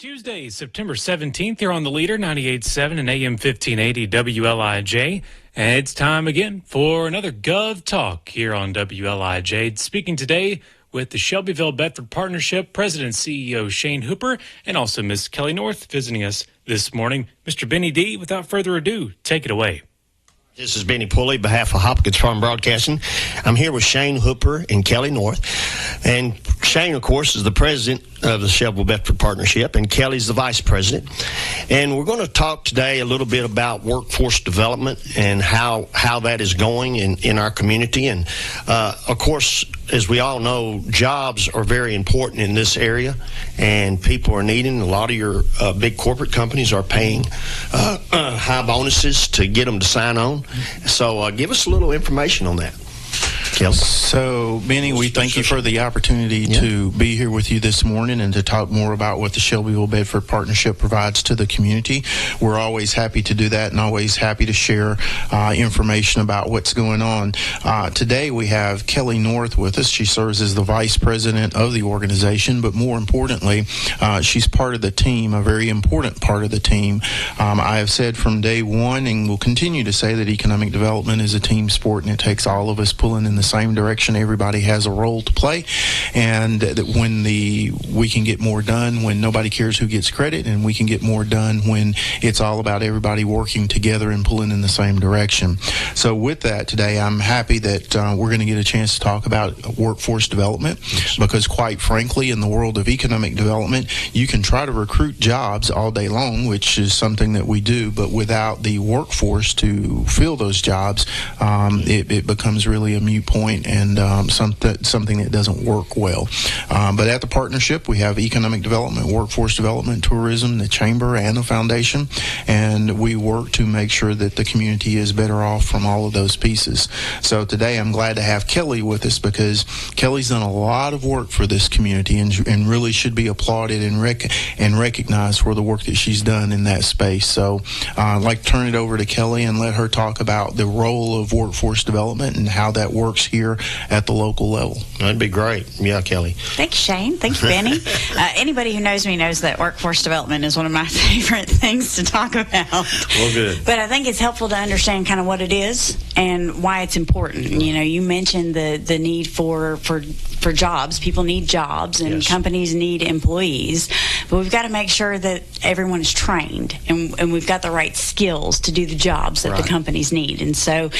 Tuesday, September 17th, here on the Leader, 98.7 and AM 1580 WLIJ. And it's time again for another Gov Talk here on WLIJ. Speaking today with the Shelbyville Bedford Partnership, President and CEO Shane Hooper, and also Ms. Kelly North visiting us this morning. Mr. Benny D, without further ado, take it away. This is Benny Pulley, behalf of Hopkins Farm Broadcasting. I'm here with Shane Hooper and Kelly North. And Shane, of course, is the president of the Shelbyville Bedford Partnership, and Kelly's the vice president. And we're going to talk today a little bit about workforce development and how that is going in our community. And, of course, as we all know, jobs are very important in this area, and people are needing. A lot of your big corporate companies are paying high bonuses to get them to sign on. So give us a little information on that. So, Benny, we thank you for the opportunity to be here with you this morning and to talk more about what the Shelbyville Bedford Partnership provides to the community. We're always happy to do that and always happy to share information about what's going on. Today we have Kelly North with us. She serves as the vice president of the organization, but more importantly, she's part of the team, a very important part of the team. I have said from day one and will continue to say that economic development is a team sport, and it takes all of us pulling in the same direction. Everybody has a role to play, and that when we can get more done when nobody cares who gets credit, and we can get more done when it's all about everybody working together and pulling in the same direction. So with that, today I'm happy that we're going to get a chance to talk about workforce development, because quite frankly, in the world of economic development, you can try to recruit jobs all day long, which is something that we do, but without the workforce to fill those jobs, it becomes really a mute point and something that doesn't work well. But at the partnership, we have economic development, workforce development, tourism, the chamber, and the foundation, and we work to make sure that the community is better off from all of those pieces. So today I'm glad to have Kelly with us, because Kelly's done a lot of work for this community and really should be applauded and recognized for the work that she's done in that space. So I'd like to turn it over to Kelly and let her talk about the role of workforce development and how that works here at the local level. That'd be great. Yeah, Kelly. Thank you, Shane. Thank you, Benny. Anybody who knows me knows that workforce development is one of my favorite things to talk about. Well, good. But I think it's helpful to understand kind of what it is and why it's important. You know, you mentioned the need for jobs. People need jobs, and companies need employees. But we've got to make sure that everyone is trained and we've got the right skills to do the jobs that the companies need. And so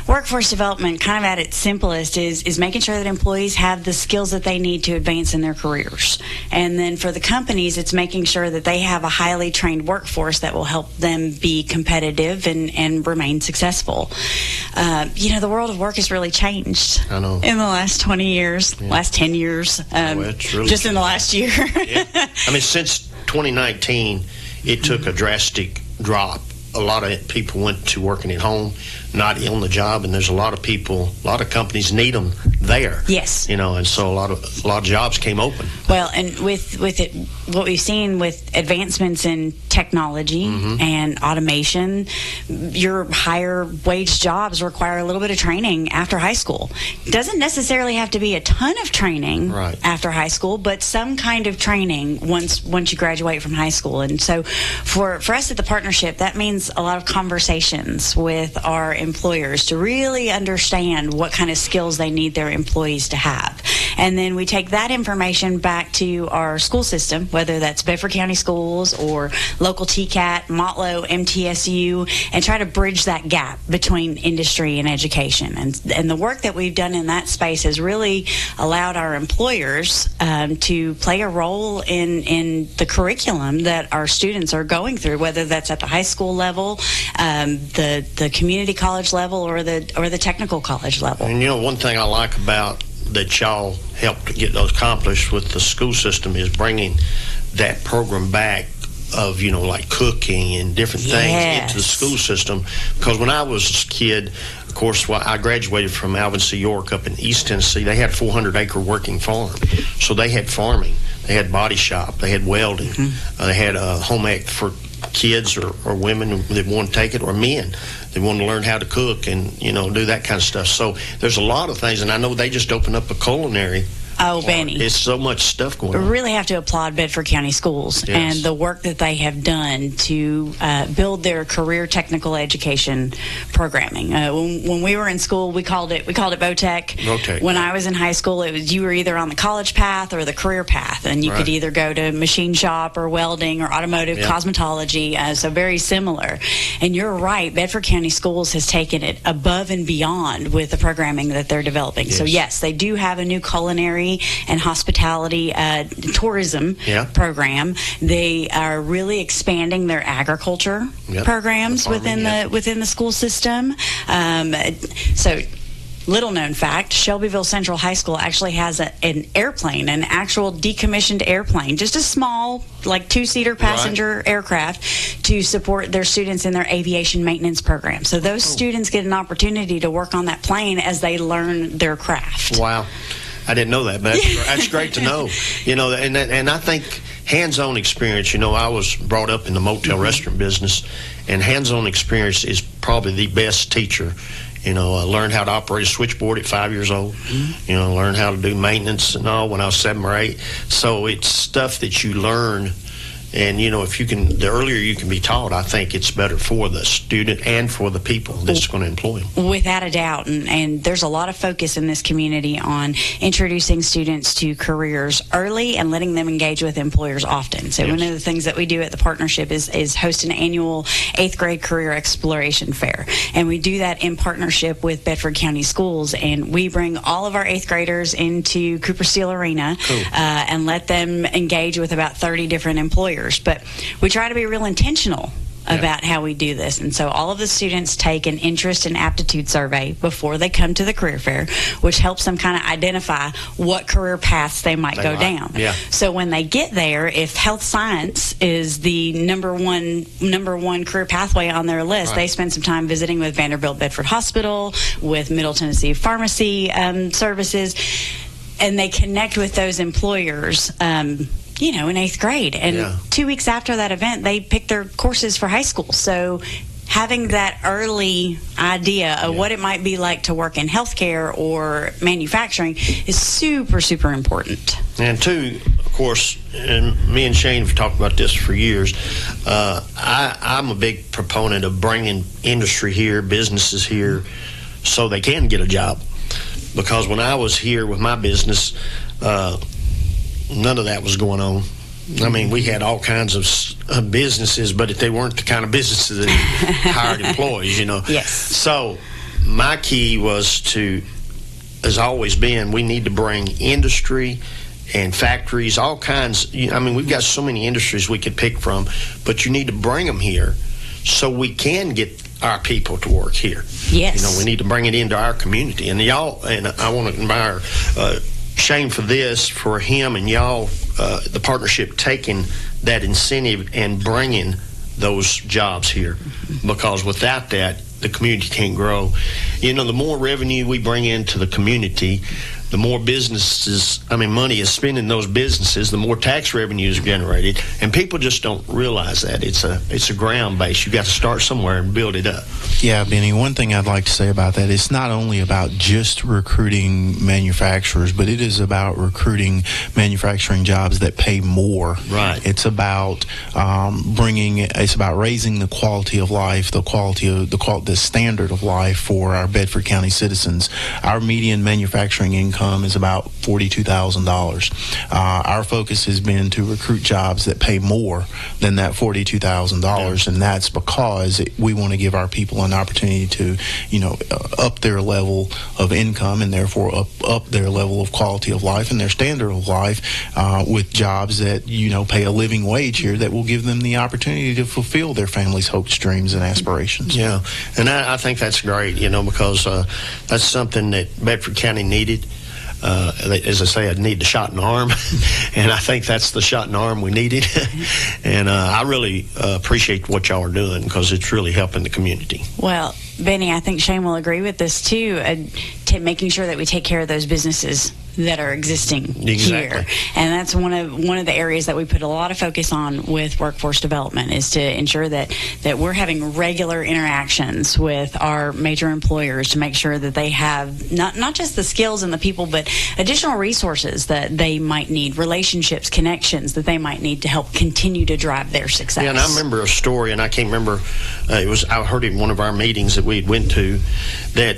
workforce development, kind of at its simplest, is making sure that employees have the skills that they need to advance in their careers. And then for the companies, it's making sure that they have a highly trained workforce that will help them be competitive and remain successul. You know, the world of work has really changed. I know. In the last 20 years, last 10 years, really just in the last year. I mean, since 2019, it took a drastic drop. A lot of people went to working at home, not on the job, and there's a lot of companies need them there. Yes. You know, and so a lot of jobs came open. Well, and with it, what we've seen with advancements in technology and automation, your higher wage jobs require a little bit of training after high school. It doesn't necessarily have to be a ton of training after high school, but some kind of training once you graduate from high school. And so for us at the partnership, that means a lot of conversations with our employers to really understand what kind of skills they need their employees to have. And then we take that information back to our school system, whether that's Bedford County Schools or local TCAT, Motlow, MTSU, and try to bridge that gap between industry and education. And the work that we've done in that space has really allowed our employers to play a role in the curriculum that our students are going through, whether that's at the high school level, the community college level, or the technical college level. And you know, one thing I like about that y'all helped to get those accomplished with the school system is bringing that program back of, you know, like cooking and different things into the school system. Because when I was a kid, of course, I graduated from Alvin C. York up in East Tennessee. They had a 400-acre working farm. So they had farming. They had body shop. They had welding. They had a home ec for kids or women that want to take it, or men that want to learn how to cook and, you know, do that kind of stuff. So there's a lot of things, and I know they just opened up a culinary Oh, Benny. It's so much stuff going on. Really have to applaud Bedford County Schools and the work that they have done to build their career technical education programming. When we were in school, we called it VOTEC. When I was in high school, it was you were either on the college path or the career path, and you could either go to machine shop or welding or automotive cosmetology. So very similar. And you're right, Bedford County Schools has taken it above and beyond with the programming that they're developing. So yes, they do have a new culinary and hospitality tourism program. They are really expanding their agriculture programs within the school system. So little known fact, Shelbyville Central High School actually has an airplane, an actual decommissioned airplane, just a small, like 2-seater passenger aircraft to support their students in their aviation maintenance program. So those students get an opportunity to work on that plane as they learn their craft. Wow. I didn't know that, but that's great to know. And I think hands-on experience, I was brought up in the motel restaurant business, and hands-on experience is probably the best teacher. I learned how to operate a switchboard at 5 years old. Learned how to do maintenance and all when I was 7 or 8. So it's stuff that you learn. And, if you can, the earlier you can be taught, I think it's better for the student and for the people that's going to employ them. Without a doubt. And there's a lot of focus in this community on introducing students to careers early and letting them engage with employers often. So one of the things that we do at the partnership is host an annual 8th grade career exploration fair. And we do that in partnership with Bedford County Schools. And we bring all of our 8th graders into Cooper Steel Arena and let them engage with about 30 different employers. But we try to be real intentional about how we do this. And so all of the students take an interest and aptitude survey before they come to the career fair, which helps them kind of identify what career paths they might go down. So when they get there, if health science is the number one career pathway on their list, they spend some time visiting with Vanderbilt Bedford Hospital, with Middle Tennessee Pharmacy Services, and they connect with those employers in 8th grade. And 2 weeks after that event, they pick their courses for high school. So having that early idea of what it might be like to work in healthcare or manufacturing is super, super important. And two, of course, and me and Shane have talked about this for years, I'm a big proponent of bringing industry here, businesses here, so they can get a job. Because when I was here with my business, none of that was going on. I mean, we had all kinds of businesses, but they weren't the kind of businesses that hired employees, Yes. So my key has always been, we need to bring industry and factories, all kinds. We've got so many industries we could pick from, but you need to bring them here so we can get our people to work here. Yes. We need to bring it into our community. And I want to admire Shane for him and y'all, the partnership, taking that incentive and bringing those jobs here, because without that, the community can't grow. The more revenue we bring into the community, the more money is spent in those businesses, the more tax revenue is generated, and people just don't realize that. It's a ground base. You got to start somewhere and build it up. Yeah, Benny, one thing I'd like to say about that, it's not only about just recruiting manufacturers, but it is about recruiting manufacturing jobs that pay more. Right. It's about it's about raising the quality of life, the standard of life for our Bedford County citizens. Our median manufacturing income is about $42,000. Our focus has been to recruit jobs that pay more than that $42,000, and that's because we want to give our people an opportunity to, up their level of income and therefore up their level of quality of life and their standard of life with jobs that, pay a living wage here that will give them the opportunity to fulfill their family's hopes, dreams, and aspirations. Yeah, and I think that's great, because that's something that Bedford County needed. As I say, I need the shot in the arm, and I think that's the shot in the arm we needed. And I really appreciate what y'all are doing, because it's really helping the community. Well, Benny, I think Shane will agree with this too. Making sure that we take care of those businesses that are existing Exactly. here. And that's one of the areas that we put a lot of focus on with workforce development, is to ensure that we're having regular interactions with our major employers to make sure that they have not just the skills and the people, but additional resources that they might need, relationships, connections that they might need to help continue to drive their success. Yeah, and I remember a story, and I can't remember, I heard it in one of our meetings that we went to, that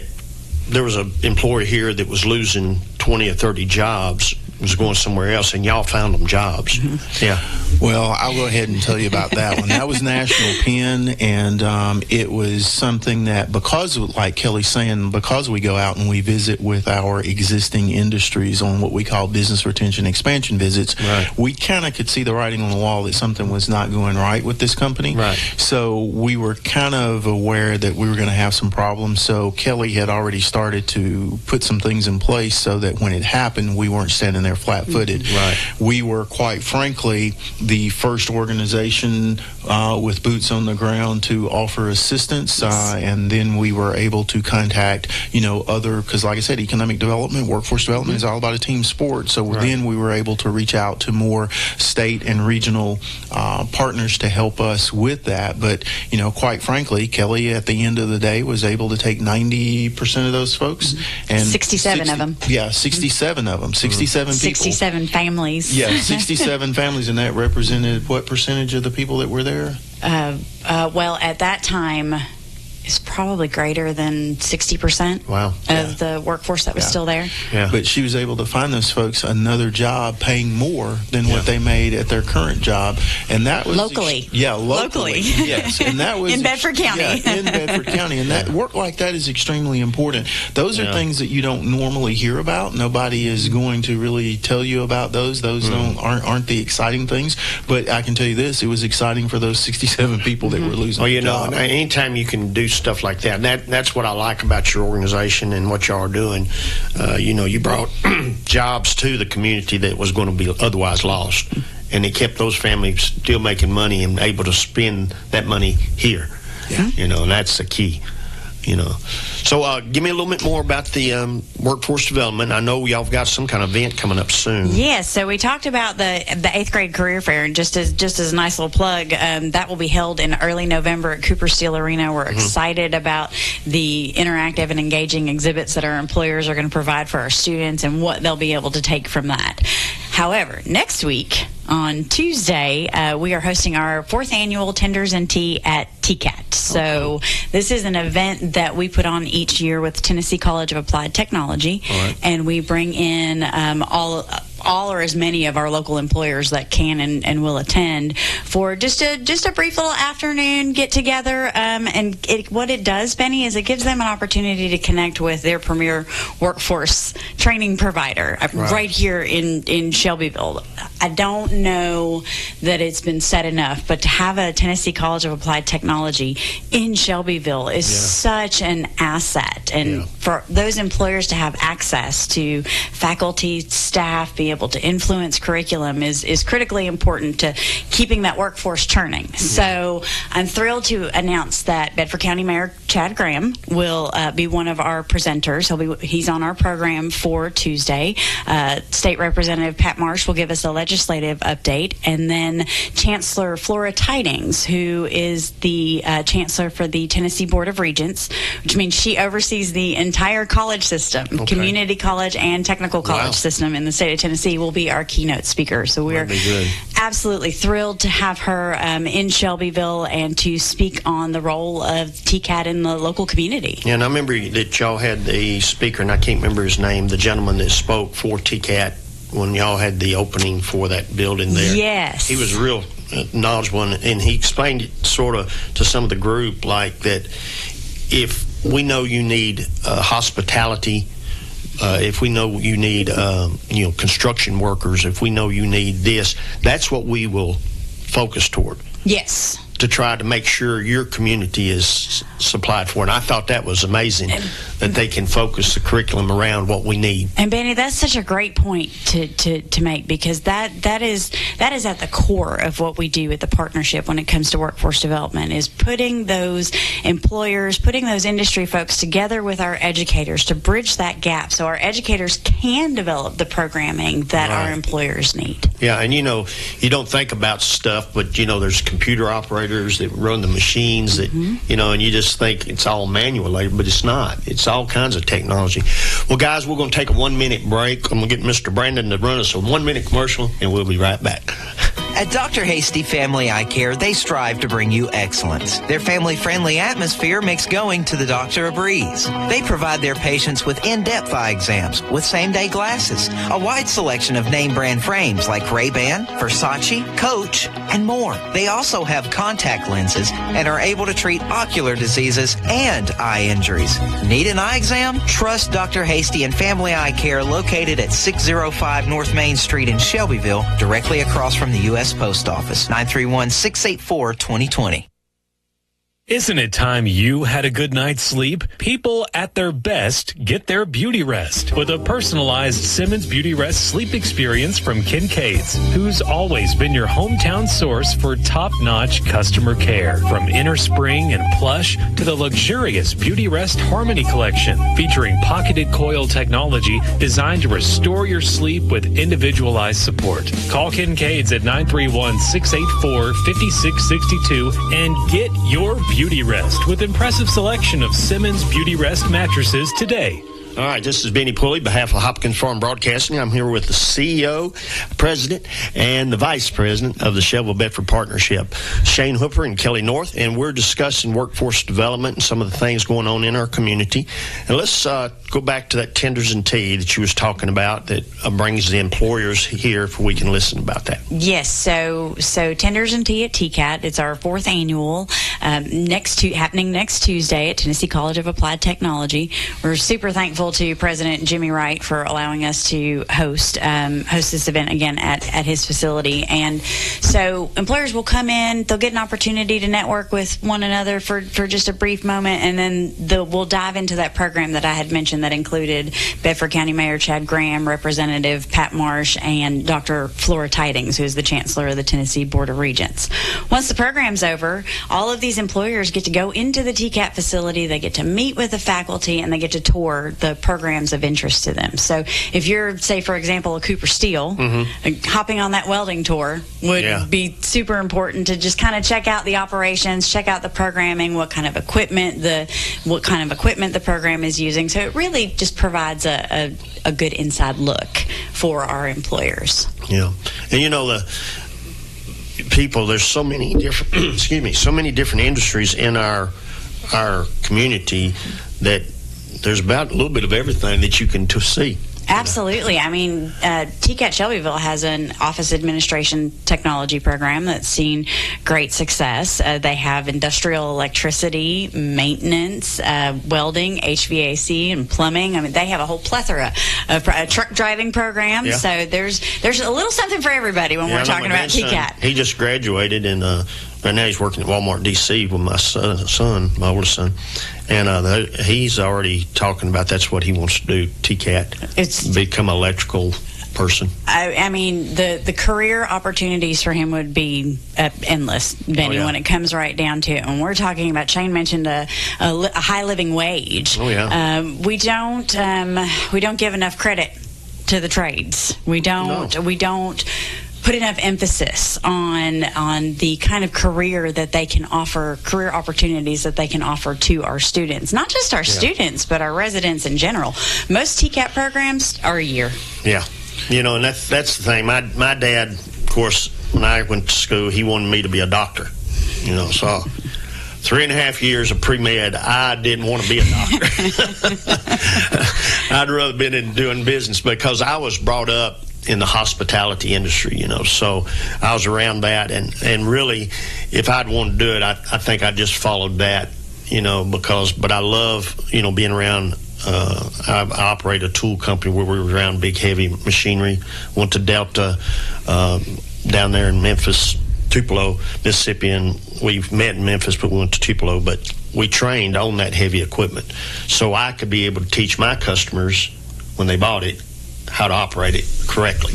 there was an employer here that was losing 20 or 30 jobs, was going somewhere else, and y'all found them jobs. Yeah. Well, I'll go ahead and tell you about that one. That was National Pen, and it was something that, because, like Kelly's saying, because we go out and we visit with our existing industries on what we call business retention expansion visits, right, we kind of could see the writing on the wall that something was not going right with this company. Right. So we were kind of aware that we were going to have some problems. So Kelly had already started to put some things in place so that when it happened, we weren't standing there flat-footed. Right. We were, quite frankly, the first organization with boots on the ground to offer assistance, and then we were able to contact, other, because like I said, economic development, workforce development is all about a team sport. So then we were able to reach out to more state and regional partners to help us with that. But, quite frankly, Kelly, at the end of the day, was able to take 90% of those folks. And 67 of them. Yeah, 67 of them. 67 people. 67 families. Yeah, 67 families, and that represented what percentage of the people that were there? Well, at that time, it's probably greater than 60% of the workforce that was still there. Yeah. But she was able to find those folks another job paying more than what they made at their current job. And that was... Locally. Locally. Yes. And that was... in Bedford County. Yeah, in Bedford County. And that work like that is extremely important. Those are things that you don't normally hear about. Nobody is going to really tell you about those. Those aren't the exciting things. But I can tell you this, it was exciting for those 67 people that were losing their job. Anytime you can do stuff like that. That's what I like about your organization and what y'all are doing. You brought jobs to the community that was going to be otherwise lost, and it kept those families still making money and able to spend that money here. Yeah. And that's the key. So give me a little bit more about the workforce development. I know y'all have got some kind of event coming up soon. Yes, so we talked about the 8th grade career fair, and just as a nice little plug, that will be held in early November at Cooper Steel Arena. We're excited about the interactive and engaging exhibits that our employers are going to provide for our students and what they'll be able to take from that. However, next week on Tuesday, we are hosting our 4th annual Tenders and Tea at TCAT. So this is an event that we put on each year with Tennessee College of Applied Technology, and we bring in all or as many of our local employers that can and will attend for just a brief little afternoon get together. And what it does, Benny, is it gives them an opportunity to connect with their premier workforce training provider right here in Shelbyville. I don't know that it's been said enough, but to have a Tennessee College of Applied Technology in Shelbyville is such an asset. And for those employers to have access to faculty, staff, be able to influence curriculum is critically important to keeping that workforce churning. So I'm thrilled to announce that Bedford County Mayor Chad Graham will be one of our presenters. He's on our program for Tuesday. State Representative Pat Marsh will give us a legislative update, and then Chancellor Flora Tidings, who is the Chancellor for the Tennessee Board of Regents, which means she oversees the entire college system, community college and technical college system in the state of Tennessee, will be our keynote speaker. So we're absolutely thrilled to have her in Shelbyville and to speak on the role of TCAT in the local community. Yeah, and I remember that y'all had the speaker, and I can't remember his name, the gentleman that spoke for TCAT when y'all had the opening for that building there. Yes. He was real knowledgeable, and he explained it sort of to some of the group like that if we know you need hospitality, if we know you need construction workers, if we know you need this, that's what we will focus toward. Yes. to try to make sure your community is supplied for. And I thought that was amazing that they can focus the curriculum around what we need. And Benny, that's such a great point to make, because that is at the core of what we do at the partnership when it comes to workforce development, is putting those employers, putting those industry folks together with our educators to bridge that gap so our educators can develop the programming that our employers need. Yeah, and you don't think about stuff, but there's computer operators that run the machines that, and you just think it's all manual labor, but it's not. It's all kinds of technology. Well, guys, we're going to take a 1-minute break. I'm going to get Mr. Brandon to run us a 1-minute commercial, and we'll be right back. At Dr. Hasty Family Eye Care, they strive to bring you excellence. Their family-friendly atmosphere makes going to the doctor a breeze. They provide their patients with in-depth eye exams with same-day glasses, a wide selection of name-brand frames like Ray-Ban, Versace, Coach, and more. They also have contact lenses and are able to treat ocular diseases and eye injuries. Need an eye exam? Trust Dr. Hasty and Family Eye Care, located at 605 North Main Street in Shelbyville, directly across from the U.S. Post Office. 931-684-2020. Isn't it time you had a good night's sleep? People at their best get their beauty rest with a personalized Simmons Beauty Rest sleep experience from Kincaid's, who's always been your hometown source for top-notch customer care. From inner spring and plush to the luxurious Beauty Rest Harmony Collection, featuring pocketed coil technology designed to restore your sleep with individualized support. Call Kincaid's at 931-684-5662 and get your beauty rest with impressive selection of Simmons Beauty Rest mattresses today. All right, this is Benny Pulley, behalf of Hopkins Farm Broadcasting. I'm here with the CEO, President, and the Vice President of the Shelbyville Bedford Partnership, Shane Hooper and Kelly North, and we're discussing workforce development and some of the things going on in our community. And let's go back to that tenders and tea that you was talking about that brings the employers here, if we can listen about that. Yes, so Tenders and Tea at TCAT. It's our 4th annual, happening next Tuesday at Tennessee College of Applied Technology. We're super thankful to President Jimmy Wright for allowing us to host this event again at his facility. And so employers will come in, they'll get an opportunity to network with one another for just a brief moment, and then we'll dive into that program that I had mentioned that included Bedford County Mayor Chad Graham, Representative Pat Marsh, and Dr. Flora Tidings, who is the Chancellor of the Tennessee Board of Regents. Once the program's over, all of these employers get to go into the TCAT facility, they get to meet with the faculty, and they get to tour the programs of interest to them. So if you're, say, for example, a Cooper Steel, hopping on that welding tour would be super important to just kind of check out the operations, check out the programming, what kind of equipment the program is using. So it really just provides a good inside look for our employers. Yeah, and the people, there's so many different so many different industries in our community that there's about a little bit of everything that you can see. Absolutely. I mean, TCAT Shelbyville has an office administration technology program that's seen great success. They have industrial electricity, maintenance, welding, HVAC, and plumbing. I mean, they have a whole plethora of truck driving programs. Yeah. So there's a little something for everybody when we're talking about TCAT. He just graduated, and right now he's working at Walmart D.C. with my son, my oldest son. And he's already talking about that's what he wants to do, TCAT. It's become an electrical person. I mean, the career opportunities for him would be endless, Benny, when it comes right down to it. When we're talking about, Shane mentioned a high living wage. Oh, yeah. We don't give enough credit to the trades. We don't put enough emphasis on the kind of career that they can offer, career opportunities that they can offer to our students. Not just our students, but our residents in general. Most TCAT programs are a year. Yeah. And that's the thing. My dad, of course, when I went to school, he wanted me to be a doctor. So 3.5 years of pre-med, I didn't want to be a doctor. I'd rather been in doing business because I was brought up in the hospitality industry, so I was around that, and really, if I'd wanted to do it, I think I just followed that, but I love, being around. I operate a tool company where we were around big, heavy machinery. Went to Delta down there in Memphis Tupelo, Mississippi, and we met in Memphis, but we went to Tupelo. But we trained on that heavy equipment, so I could be able to teach my customers when they bought it how to operate it correctly.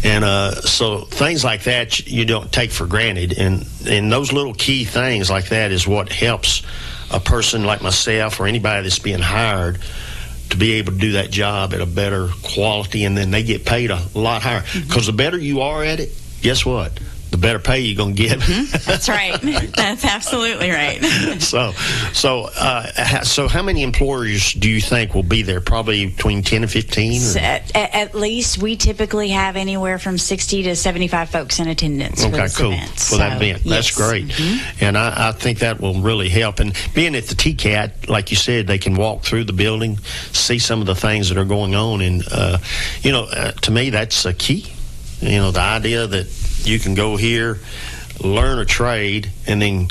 And so things like that you don't take for granted, and those little key things like that is what helps a person like myself or anybody that's being hired to be able to do that job at a better quality, and then they get paid a lot higher. Because the better you are at it, guess what? The better pay you're going to get. That's right. That's absolutely right. So how many employers do you think will be there? Probably between 10 and 15? At least we typically have anywhere from 60 to 75 folks in attendance for this event. For that event. That's great. And I think that will really help. And being at the TCAT, like you said, they can walk through the building, see some of the things that are going on. And, to me, that's a key. The idea that you can go here, learn a trade, and then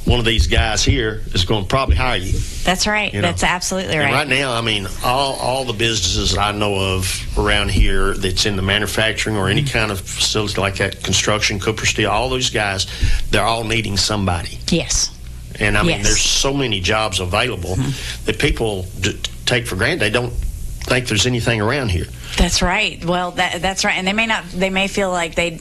one of these guys here is going to probably hire you. That's right. That's absolutely right. And right now, I mean, all the businesses that I know of around here that's in the manufacturing or any kind of facility like that, construction, cooper steel, all those guys, they're all needing somebody. Yes. And I mean, there's so many jobs available that people take for granted. They don't think there's anything around here. That's right. Well, that's right. And they may feel like they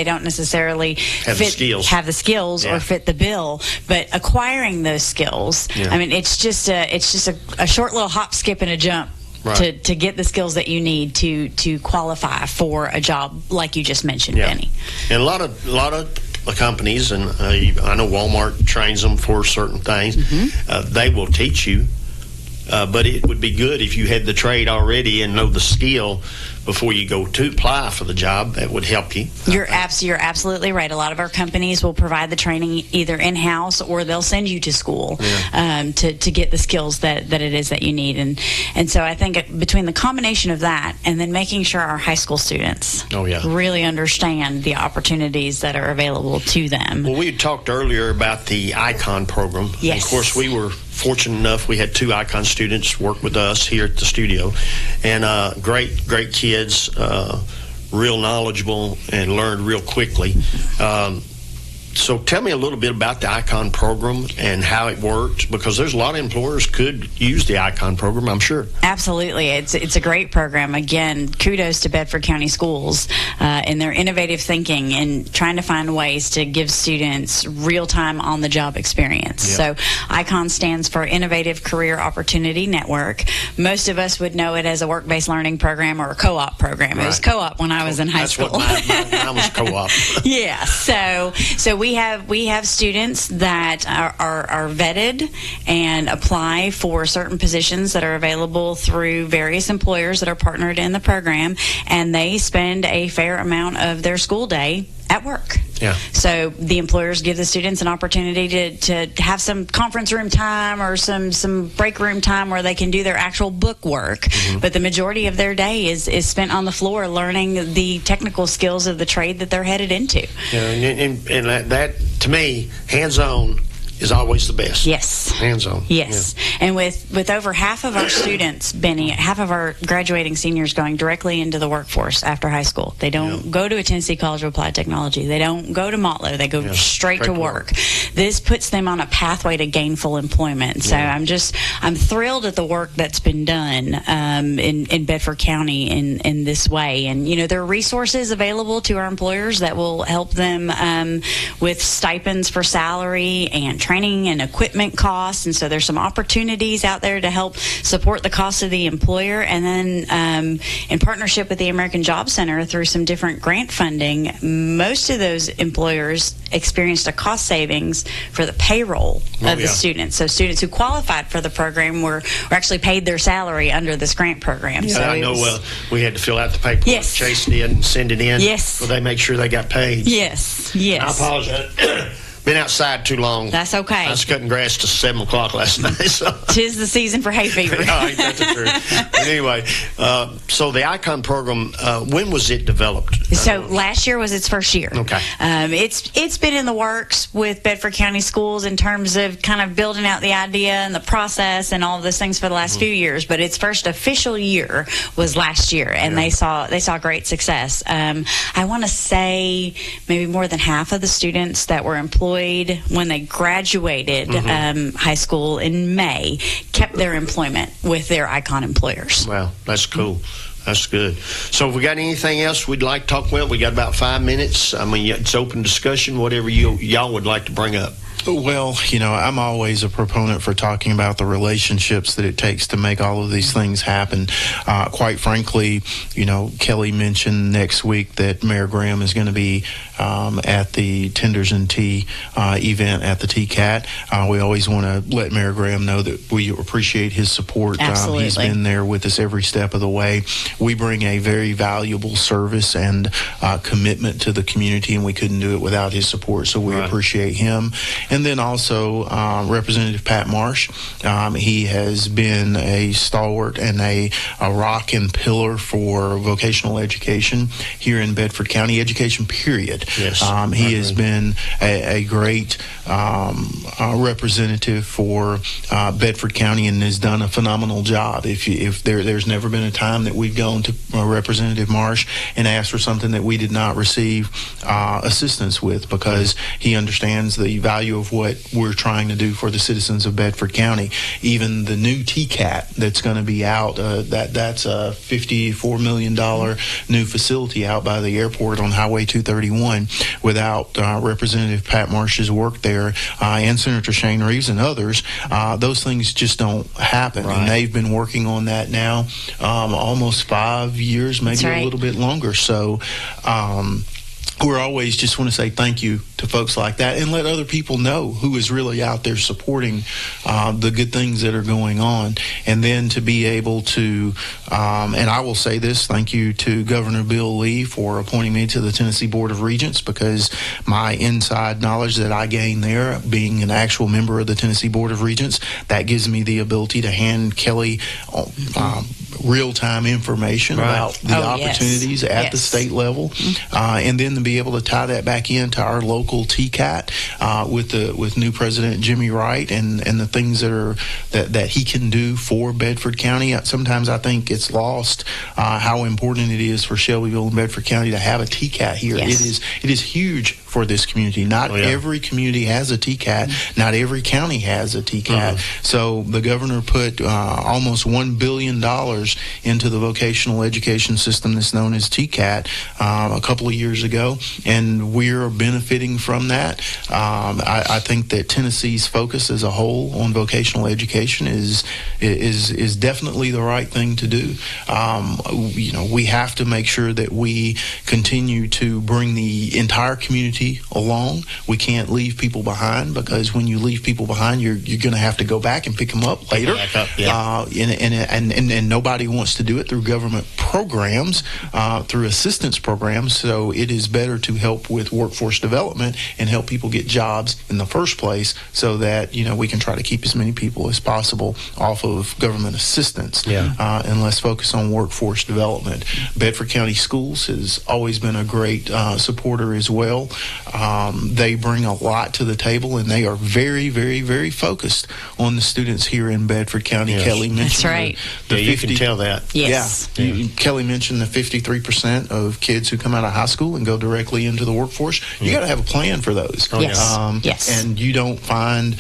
don't necessarily have the skills or fit the bill, but acquiring those skills, I mean, it's just a short little hop, skip, and a jump. Right. To get the skills that you need to qualify for a job like you just mentioned, Benny. And a lot of companies, and I know Walmart trains them for certain things. They will teach you. But it would be good if you had the trade already and know the skill before you go to apply for the job. That would help you. You're absolutely right. A lot of our companies will provide the training either in-house or they'll send you to school to get the skills that it is that you need. And so I think between the combination of that and then making sure our high school students really understand the opportunities that are available to them. Well, we had talked earlier about the ICON program. Yes. Of course, we were fortunate enough we had 2 ICON students work with us here at the studio, and great kids, real knowledgeable and learned real quickly. So tell me a little bit about the ICON program and how it works, because there's a lot of employers could use the ICON program, I'm sure. Absolutely. It's a great program. Again, kudos to Bedford County Schools in their innovative thinking and trying to find ways to give students real-time on-the-job experience. Yep. So ICON stands for Innovative Career Opportunity Network. Most of us would know it as a work-based learning program or a co-op program. Right. It was co-op when I was in high school. That's what mine was co-op. Yeah. So we have students that are vetted and apply for certain positions that are available through various employers that are partnered in the program, and they spend a fair amount of their school day at work. Yeah. So the employers give the students an opportunity to have some conference room time or some break room time where they can do their actual book work. But the majority of their day is spent on the floor learning the technical skills of the trade that they're headed into. Yeah, and that, to me, hands-on is always the best. Yes. Hands-on. Yes. Yeah. And with over half of our students, Benny, half of our graduating seniors going directly into the workforce after high school. They don't go to a Tennessee College of Applied Technology. They don't go to Motley. They go straight to work. This puts them on a pathway to gainful employment. So I'm thrilled at the work that's been done in Bedford County in this way. And, there are resources available to our employers that will help them with stipends for salary and training and equipment costs, and so there's some opportunities out there to help support the cost of the employer. And then in partnership with the American Job Center through some different grant funding, most of those employers experienced a cost savings for the payroll of the students. So students who qualified for the program were actually paid their salary under this grant program. Yeah, so I know we had to fill out the paperwork, chase it in, and send it in, so they make sure they got paid. Yes. I apologize. Been outside too long. That's okay. I was cutting grass till 7 o'clock last night. So. 'Tis the season for hay fever. Ain't that the truth? But anyway, so the ICON program, when was it developed? So last year was its first year. Okay. It's been in the works with Bedford County Schools in terms of kind of building out the idea and the process and all of those things for the last few years. But its first official year was last year, and they saw great success. I want to say maybe more than half of the students that were employed when they graduated high school in May kept their employment with their ICON employers. Wow, that's cool. That's good. So if we got anything else we'd like to talk about, we got about 5 minutes. I mean, it's open discussion, whatever y'all would like to bring up. Well, I'm always a proponent for talking about the relationships that it takes to make all of these things happen. Quite frankly, Kelly mentioned next week that Mayor Graham is going to be at the Tenders and Tea event at the TCAT. We always want to let Mayor Graham know that we appreciate his support. Absolutely. He's been there with us every step of the way. We bring a very valuable service and commitment to the community, and we couldn't do it without his support, so we appreciate him. And then also Representative Pat Marsh. He has been a stalwart and a rock and pillar for vocational education here in Bedford County, education period. Yes. He has been a great representative for Bedford County and has done a phenomenal job. If there's never been a time that we've gone to Representative Marsh and asked for something that we did not receive assistance with, because he understands the value of what we're trying to do for the citizens of Bedford County. Even the new TCAT that's going to be out, that's a $54 million new facility out by the airport on Highway 231. Without Representative Pat Marsh's work there and Senator Shane Reeves and others, those things just don't happen. And they've been working on that now almost 5 years, maybe a little bit longer. So we're always just want to say thank you to folks like that and let other people know who is really out there supporting the good things that are going on. And then to be able to, and I will say this, thank you to Governor Bill Lee for appointing me to the Tennessee Board of Regents, because my inside knowledge that I gained there, being an actual member of the Tennessee Board of Regents, that gives me the ability to hand Kelly real-time information about the opportunities at the state level, and then to be able to tie that back into our local TCAT with new President Jimmy Wright and the things that he can do for Bedford County. Sometimes I think it's lost how important it is for Shelbyville and Bedford County to have a TCAT here. It is huge for this community. Not every community has a TCAT. Not every county has a TCAT. So the governor put almost $1 billion into the vocational education system that's known as TCAT a couple of years ago, and we're benefiting from that. I think that Tennessee's focus as a whole on vocational education is definitely the right thing to do. We have to make sure that we continue to bring the entire community along. We can't leave people behind, because when you leave people behind, you're going to have to go back and pick them up later. And nobody wants to do it through government programs, through assistance programs. So it is better to help with workforce development and help people get jobs in the first place, so that we can try to keep as many people as possible off of government assistance, and let's focus on workforce development. Bedford County Schools has always been a great supporter as well. They bring a lot to the table, and they are very, very, very focused on the students here in Bedford County. Kelly mentioned you can tell that. Kelly mentioned the 53% of kids who come out of high school and go directly into the workforce. You got to have a plan for those. And you don't find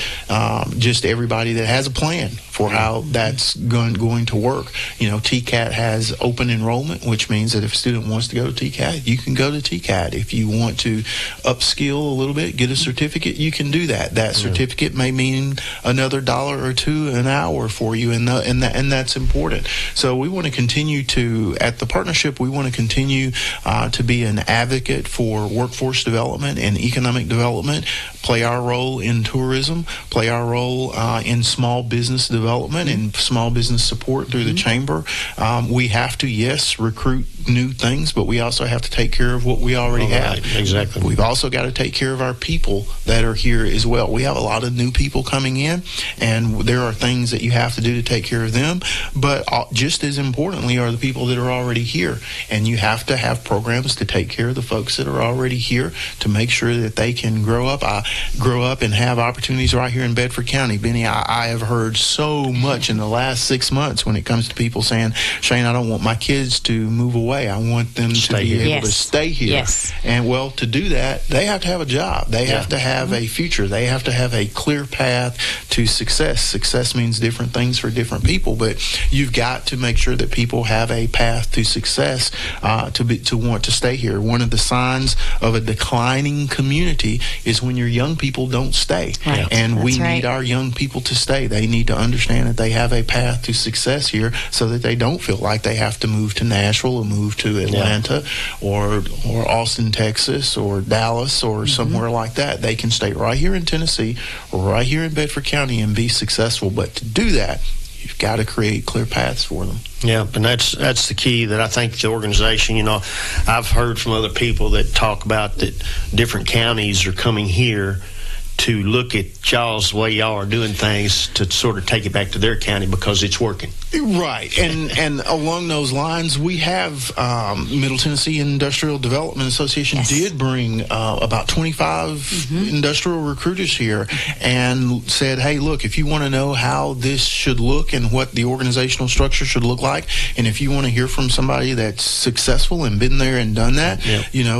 just everybody that has a plan for how that's going to work. TCAT has open enrollment, which means that if a student wants to go to TCAT, you can go to TCAT. If you want to upskill a little bit, get a certificate, you can do that. That certificate may mean another $1 or $2 an hour for you, and that's important. So we want to continue to, at the partnership, we want to continue to be an advocate for workforce development and economic development, play our role in tourism, play our role in small business development, development and small business support through the chamber. We have to, yes, recruit new things, but we also have to take care of what we already have. Right, exactly. We've also got to take care of our people that are here as well. We have a lot of new people coming in, and there are things that you have to do to take care of them, but just as importantly are the people that are already here, and you have to have programs to take care of the folks that are already here to make sure that they can grow up and have opportunities right here in Bedford County. Benny, I have heard so much in the last 6 months when it comes to people saying, Shane, I don't want my kids to move away. I want them to be able to stay here. Yes. And well, to do that, they have to have a job. They have to have a future. They have to have a clear path to success. Success means different things for different people, but you've got to make sure that people have a path to success to want to stay here. One of the signs of a declining community is when your young people don't stay. Right. And we need our young people to stay. They need to understand that they have a path to success here so that they don't feel like they have to move to Nashville or move to Atlanta or Austin, Texas, or Dallas or somewhere like that. They can stay right here in Tennessee or right here in Bedford County and be successful. But to do that, you've got to create clear paths for them. Yeah, and that's the key that I think the organization, I've heard from other people that talk about that different counties are coming here to look at y'all's way y'all are doing things to sort of take it back to their county because it's working. Right, and along those lines, we have Middle Tennessee Industrial Development Association did bring about 25 industrial recruiters here and said, hey, look, if you want to know how this should look and what the organizational structure should look like, and if you want to hear from somebody that's successful and been there and done that,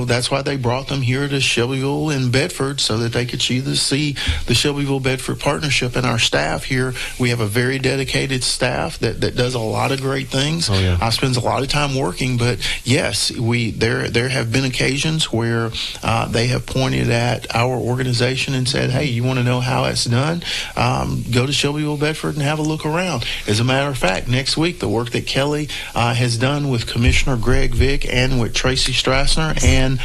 that's why they brought them here to Shelbyville and Bedford so that they could see the Shelbyville Bedford partnership. And our staff here, we have a very dedicated staff that does a lot of great things. Spends a lot of time working, but yes, there have been occasions where they have pointed at our organization and said, hey, you want to know how it's done? Go to Shelbyville Bedford and have a look around. As a matter of fact, next week, the work that Kelly has done with Commissioner Greg Vick and with Tracy Strassner and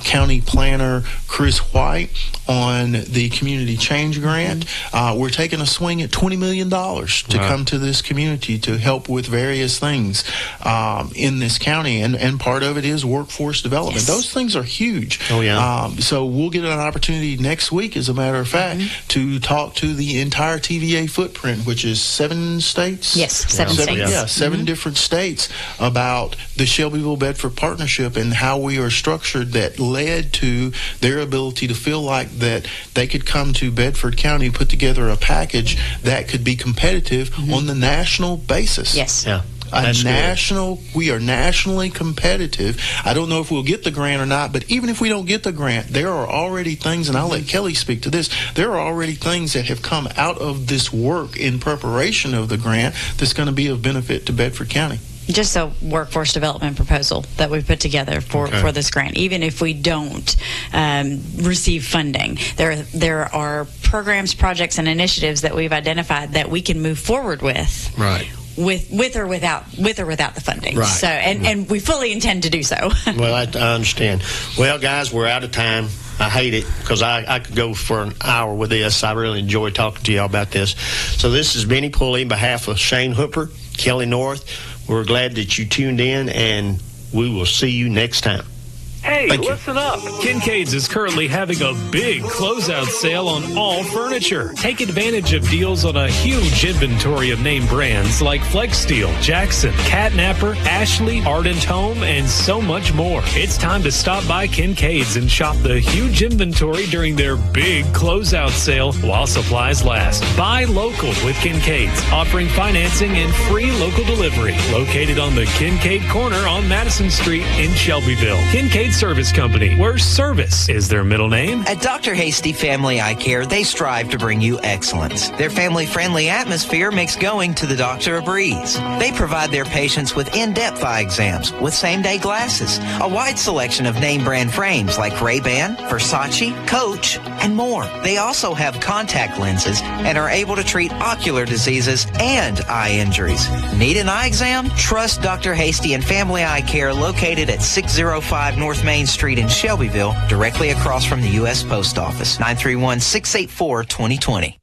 County Planner Chris White on the Community Change Grant, we're taking a swing at $20 million to come to this community to help with various things in this county, and part of it is workforce development. Those things are huge. So we'll get an opportunity next week, as a matter of fact, to talk to the entire TVA footprint, which is 7 states? Yes, 7 states. Yeah, 7 different states, about the Shelbyville Bedford partnership and how we are structured that led to their ability to feel like that they could come to Bedford County and put together a package that could be competitive on the national basis. Yes. Yeah. We are nationally competitive. I don't know if we'll get the grant or not, but even if we don't get the grant, there are already things, and I'll let Kelly speak to this, there are already things that have come out of this work in preparation of the grant that's going to be of benefit to Bedford County. Just a workforce development proposal that we put together for this grant. Even if we don't receive funding, there are programs, projects, and initiatives that we've identified that we can move forward with. Right. With or without the funding. Right. So and we fully intend to do so. Well, I understand. Well, guys, we're out of time. I hate it because I could go for an hour with this. I really enjoy talking to y'all about this. So this is Benny Pulley on behalf of Shane Hooper, Kelly North. We're glad that you tuned in, and we will see you next time. Hey, listen up. Kincaid's is currently having a big closeout sale on all furniture. Take advantage of deals on a huge inventory of name brands like Flex Steel, Jackson, Catnapper, Ashley, Ardent Home, and so much more. It's time to stop by Kincaid's and shop the huge inventory during their big closeout sale while supplies last. Buy local with Kincaid's, offering financing and free local delivery. Located on the Kincaid corner on Madison Street in Shelbyville. Kincaid Service Company, where service is their middle name. At Dr. Hasty Family Eye Care, they strive to bring you excellence. Their family-friendly atmosphere makes going to the doctor a breeze. They provide their patients with in-depth eye exams with same-day glasses, a wide selection of name-brand frames like Ray-Ban, Versace, Coach, and more. They also have contact lenses and are able to treat ocular diseases and eye injuries. Need an eye exam? Trust Dr. Hasty and Family Eye Care, located at 605 North Main Street in Shelbyville, directly across from the U.S. Post Office. 931-684-2020.